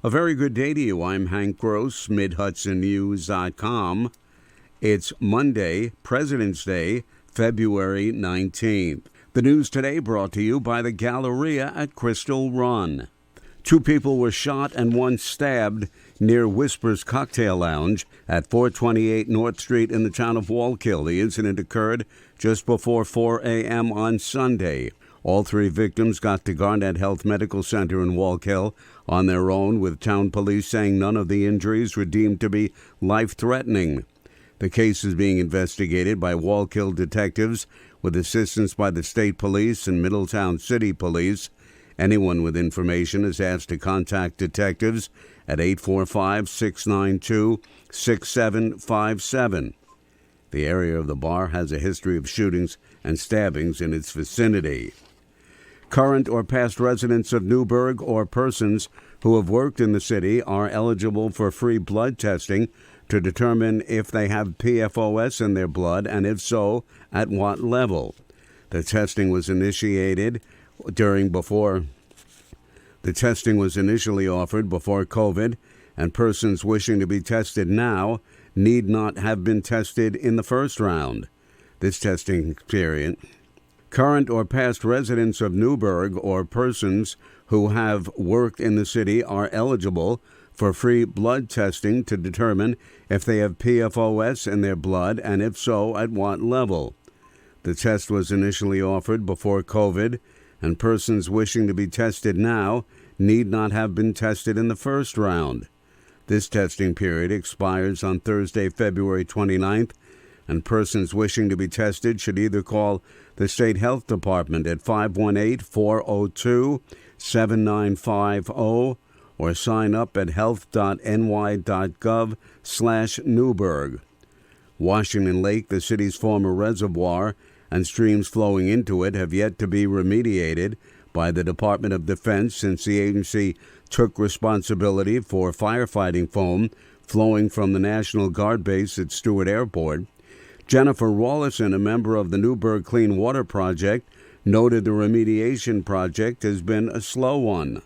A very good day to you. I'm Hank Gross, MidHudsonNews.com. It's Monday, President's Day, February 19th. The news today brought to you by the Galleria at Crystal Run. 2 people were shot and 1 stabbed near Whispers Cocktail Lounge at 428 North Street in the town of Wallkill. The incident occurred just before 4 a.m. on Sunday. All 3 victims got to Garnett Health Medical Center in Wallkill on their own, with town police saying none of the injuries were deemed to be life-threatening. The case is being investigated by Wallkill detectives with assistance by the state police and Middletown City Police. Anyone with information is asked to contact detectives at 845-692-6757. The area of the bar has a history of shootings and stabbings in its vicinity. Current or past residents of Newburgh or persons who have worked in the city are eligible for free blood testing to determine if they have PFOS in their blood, and if so, at what level. The testing was initially offered before COVID, and persons wishing to be tested now need not have been tested in the first round. This testing period. Current or past residents of Newburgh or persons who have worked in the city are eligible for free blood testing to determine if they have PFOS in their blood, and if so, at what level. The test was initially offered before COVID, and persons wishing to be tested now need not have been tested in the first round. This testing period expires on Thursday, February 29th, and persons wishing to be tested should either call the State Health Department at 518-402-7950 or sign up at health.ny.gov/Newburgh. Washington Lake, the city's former reservoir, and streams flowing into it have yet to be remediated by the Department of Defense since the agency took responsibility for firefighting foam flowing from the National Guard base at Stewart Airport. Jennifer Rawlison, a member of the Newburgh Clean Water Project, noted the remediation project has been a slow one.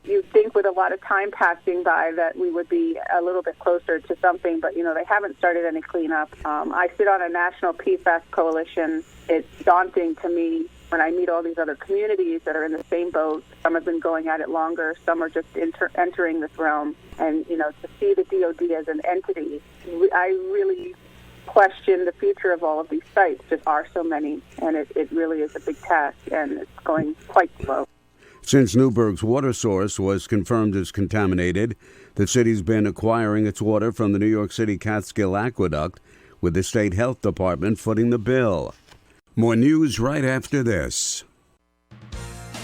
You'd think with a lot of time passing by that we would be a little bit closer to something, but, they haven't started any cleanup. I sit on a national PFAS coalition. It's daunting to me when I meet all these other communities that are in the same boat. Some have been going at it longer. Some are just entering this realm. And, to see the DOD as an entity, I really question the future of all of these sites. There are so many, and it really is a big task, and it's going quite slow. Since Newburgh's water source was confirmed as contaminated, the city's been acquiring its water from the New York City Catskill Aqueduct, with the State Health Department footing the bill. More news right after this.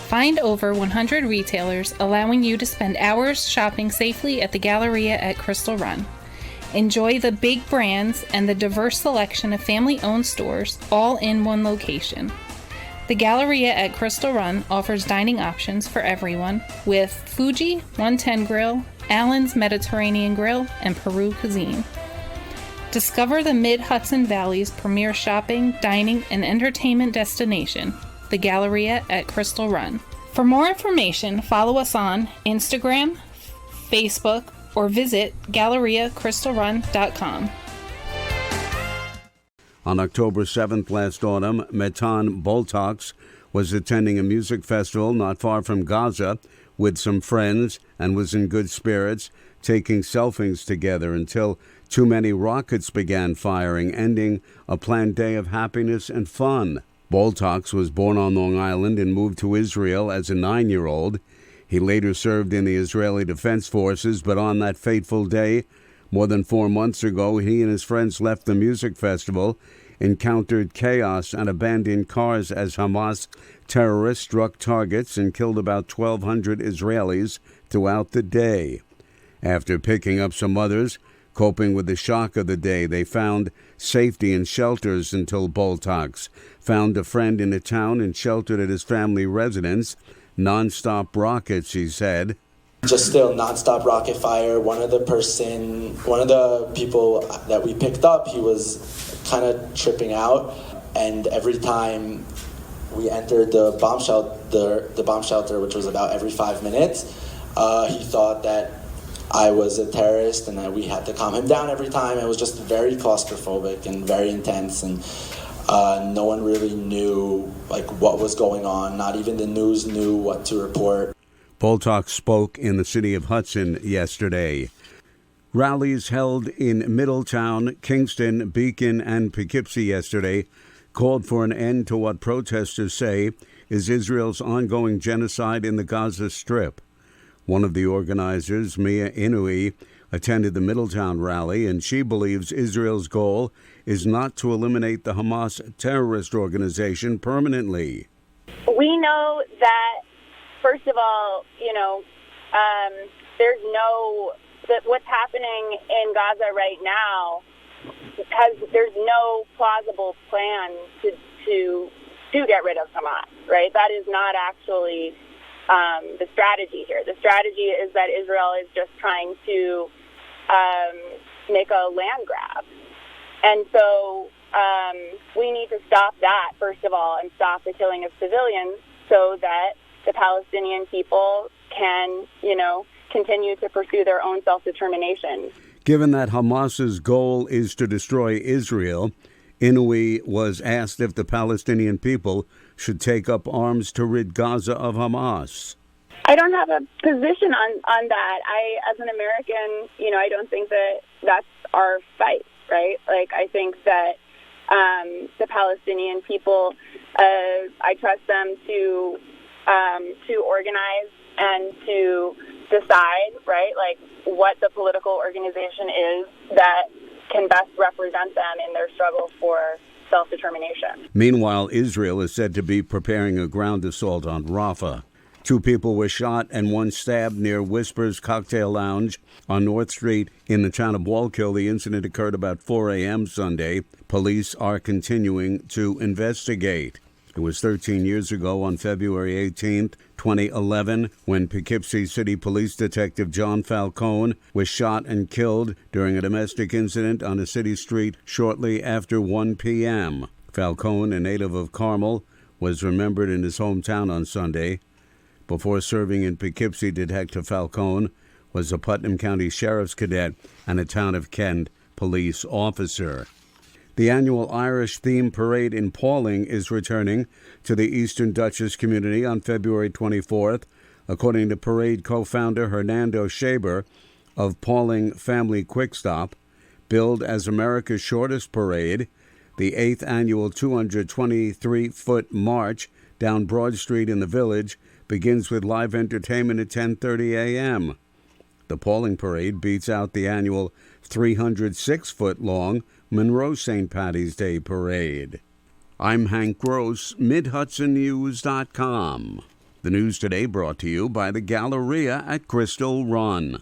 Find over 100 retailers allowing you to spend hours shopping safely at the Galleria at Crystal Run. Enjoy the big brands and the diverse selection of family-owned stores all in one location. The Galleria at Crystal Run offers dining options for everyone with Fuji 110 Grill, Allen's Mediterranean Grill, and Peru Cuisine. Discover the Mid-Hudson Valley's premier shopping, dining, and entertainment destination, the Galleria at Crystal Run. For more information, follow us on Instagram, Facebook, or visit GalleriaCrystalRun.com. On October 7th last autumn, Metan Boltox was attending a music festival not far from Gaza with some friends and was in good spirits, taking selfies together until too many rockets began firing, ending a planned day of happiness and fun. Boltox was born on Long Island and moved to Israel as a 9-year-old. He later served in the Israeli Defense Forces, but on that fateful day, more than 4 months ago, he and his friends left the music festival, encountered chaos and abandoned cars as Hamas terrorists struck targets and killed about 1,200 Israelis throughout the day. After picking up some others, coping with the shock of the day, they found safety in shelters until Boltox found a friend in a town and sheltered at his family residence. Non-stop rockets, he said. Just still nonstop rocket fire. One of the people that we picked up, he was kind of tripping out, and every time we entered the bomb shelter, which was about every 5 minutes, He thought that I was a terrorist and that we had to calm him down every time. It was just very claustrophobic and very intense, and no one really knew what was going on. Not even the news knew what to report. Boltock spoke in the city of Hudson yesterday. Rallies held in Middletown, Kingston, Beacon, and Poughkeepsie yesterday called for an end to what protesters say is Israel's ongoing genocide in the Gaza Strip. One of the organizers, Mia Inouye, attended the Middletown rally, and she believes Israel's goal is not to eliminate the Hamas terrorist organization permanently. We know that, first of all, what's happening in Gaza right now, there's no plausible plan to get rid of Hamas, right? That is not actually the strategy here. The strategy is that Israel is just trying to make a land grab. And so we need to stop that, first of all, and stop the killing of civilians so that the Palestinian people can, continue to pursue their own self-determination. Given that Hamas's goal is to destroy Israel, Inouye was asked if the Palestinian people should take up arms to rid Gaza of Hamas. I don't have a position on that. As an American, I don't think that that's our fight, right? I think that the Palestinian people, I trust them to organize and to decide, right, what the political organization is that can best represent them in their struggle for self-determination. Meanwhile, Israel is said to be preparing a ground assault on Rafah. 2 people were shot and 1 stabbed near Whispers Cocktail Lounge on North Street in the town of Wallkill. The incident occurred about 4 a.m. Sunday. Police are continuing to investigate. It was 13 years ago on February 18th, 2011, when Poughkeepsie City Police Detective John Falcone was shot and killed during a domestic incident on a city street shortly after 1 p.m. Falcone, a native of Carmel, was remembered in his hometown on Sunday. Before serving in Poughkeepsie, Detective Falcone was a Putnam County Sheriff's Cadet and a Town of Kent police officer. The annual Irish Theme Parade in Pauling is returning to the Eastern Dutchess community on February 24th, according to parade co-founder Hernando Shaber of Pauling Family Quick Stop. Billed as America's shortest parade, the 8th annual 223-foot march down Broad Street in the village begins with live entertainment at 10:30 a.m. The Pauling Parade beats out the annual 306-foot-long Monroe St. Patty's Day Parade. I'm Hank Gross, MidHudsonNews.com. The news today brought to you by the Galleria at Crystal Run.